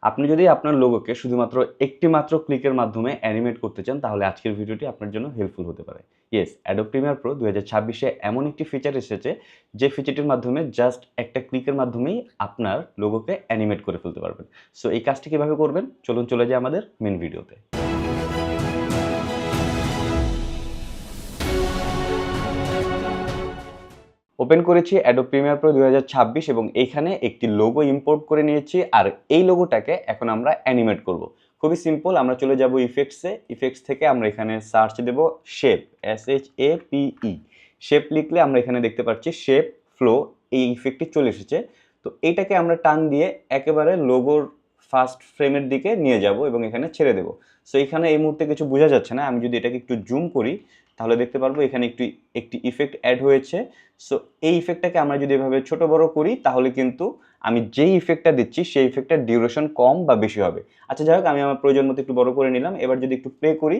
আপনি যদি আপনার লোগোকে শুধুমাত্র একটি মাত্র ক্লিকের মাধ্যমে অ্যানিমেট করতে চান তাহলে আজকের ভিডিওটি আপনার জন্য হেল্পফুল হতে পারে। ইয়েস, অ্যাডোব প্রিমিয়ার প্রো 2026-এ এমন একটি ফিচার এসেছে যে ফিচারটির মাধ্যমে জাস্ট একটা ক্লিকের মাধ্যমেই আপনার লোগোকে অ্যানিমেট করে ফেলতে পারবেন। সো এই কাজটি কিভাবে করবেন চলুন চলে যাই আমাদের মেন ভিডিওতে। ওপেন করেছি অ্যাডোব প্রিমিয়ার প্রো 2026 এবং এইখানে একটি লোগো ইম্পোর্ট করে নিয়েছি আর এই লোগোটাকে এখন আমরা অ্যানিমেট করব। খুবই সিম্পল, আমরা চলে যাব ইফেক্টসে। ইফেক্টস থেকে আমরা এখানে সার্চ দেব শেপ, SHAPE। শেপ লিখলে আমরা এখানে দেখতে পাচ্ছি শেপ ফ্লো, এই ইফেক্টটি চলে এসেছে। তো এইটাকে আমরা টান দিয়ে একেবারে লোগোর ফার্স্ট ফ্রেমের দিকে নিয়ে যাব এবং এখানে ছেড়ে দেব। সো এখানে এই মুহূর্তে কিছু বোঝা যাচ্ছে না, আমি যদি এটাকে একটু জুম করি তাহলে দেখতে পারবো এখানে একটি ইফেক্ট অ্যাড হয়েছে। সো এই ইফেক্টটাকে আমরা যদি এভাবে ছোট বড় করি তাহলে কিন্তু আমি যেই ইফেক্টটা দিচ্ছি সেই ইফেক্টটার ডিউরেশন কম বা বেশি হবে। আচ্ছা যাই হোক, আমি আমার প্রয়োজন মতো একটু বড় করে নিলাম। এবার যদি একটু প্লে করি,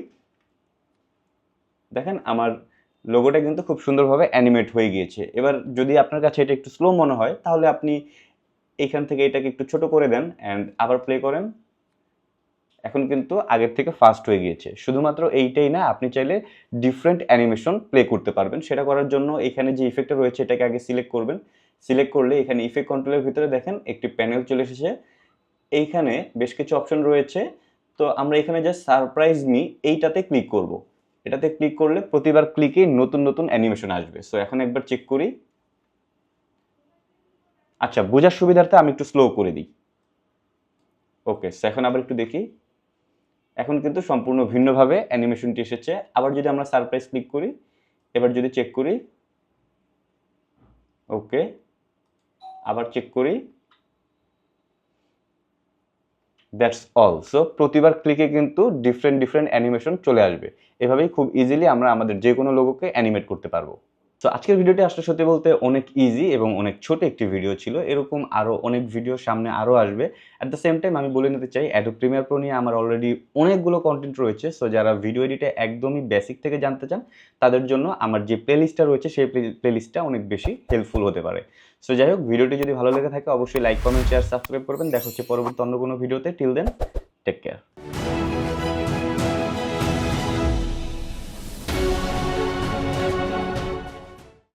দেখেন আমার লোগোটা কিন্তু খুব সুন্দরভাবে অ্যানিমেট হয়ে গিয়েছে। এবার যদি আপনার কাছে এটা একটু স্লো মনে হয় তাহলে আপনি এইখান থেকে এটাকে একটু ছোট করে দেন অ্যান্ড আবার প্লে করেন। এখন কিন্তু আগের থেকে ফাস্ট হয়ে গিয়েছে। শুধুমাত্র এইটাই না, আপনি চাইলে ডিফারেন্ট অ্যানিমেশন প্লে করতে পারবেন। সেটা করার জন্য এখানে যে ইফেক্টটা রয়েছে এটাকে আগে সিলেক্ট করবেন। সিলেক্ট করলে এখানে ইফেক্ট কন্ট্রোলের ভিতরে দেখেন একটি প্যানেল চলে এসেছে। এইখানে বেশ কিছু অপশন রয়েছে। তো আমরা এখানে জাস্ট সারপ্রাইজ মি এইটাতে ক্লিক করব। এটাতে ক্লিক করলে প্রতিবার ক্লিকেই নতুন নতুন অ্যানিমেশন আসবে। সো এখন একবার চেক করি। আচ্ছা, বোঝার সুবিধার্থে আমি একটু স্লো করে দিই। ওকে, সো এখন আবার একটু দেখি। এখন কিন্তু সম্পূর্ণ ভিন্নভাবে অ্যানিমেশনটি এসেছে। আবার যদি আমরা সারপ্রাইজ ক্লিক করি, এবার যদি চেক করি, ওকে, আবার চেক করি, দ্যাটস অল। সো প্রতিবার ক্লিকে কিন্তু ডিফারেন্ট অ্যানিমেশন চলে আসবে। এভাবেই খুব ইজিলি আমরা আমাদের যে কোনো লোগোকে অ্যানিমেট করতে পারবো। সো আজকের ভিডিওটি আসলে সত্যি বলতে অনেক ইজি এবং অনেক ছোট একটি ভিডিও ছিল। এরকম আরও অনেক ভিডিও সামনে আরও আসবে। অ্যাট দ্য সেম টাইম আমি বলে নিতে চাই অ্যাডোব প্রিমিয়ার প্রো নিয়ে আমার অলরেডি অনেকগুলো কন্টেন্ট রয়েছে। সো যারা ভিডিও এডিটে একদমই বেসিক থেকে জানতে চান তাদের জন্য আমার যে প্লেলিস্টটা রয়েছে সেই প্লেলিস্টটা অনেক বেশি হেল্পফুল হতে পারে। সো যাই হোক, ভিডিওটি যদি ভালো লেগে থাকে অবশ্যই লাইক, কমেন্ট, শেয়ার, সাবস্ক্রাইব করবেন। দেখা হচ্ছে পরবর্তী অন্য কোনো ভিডিওতে। Till then, take care.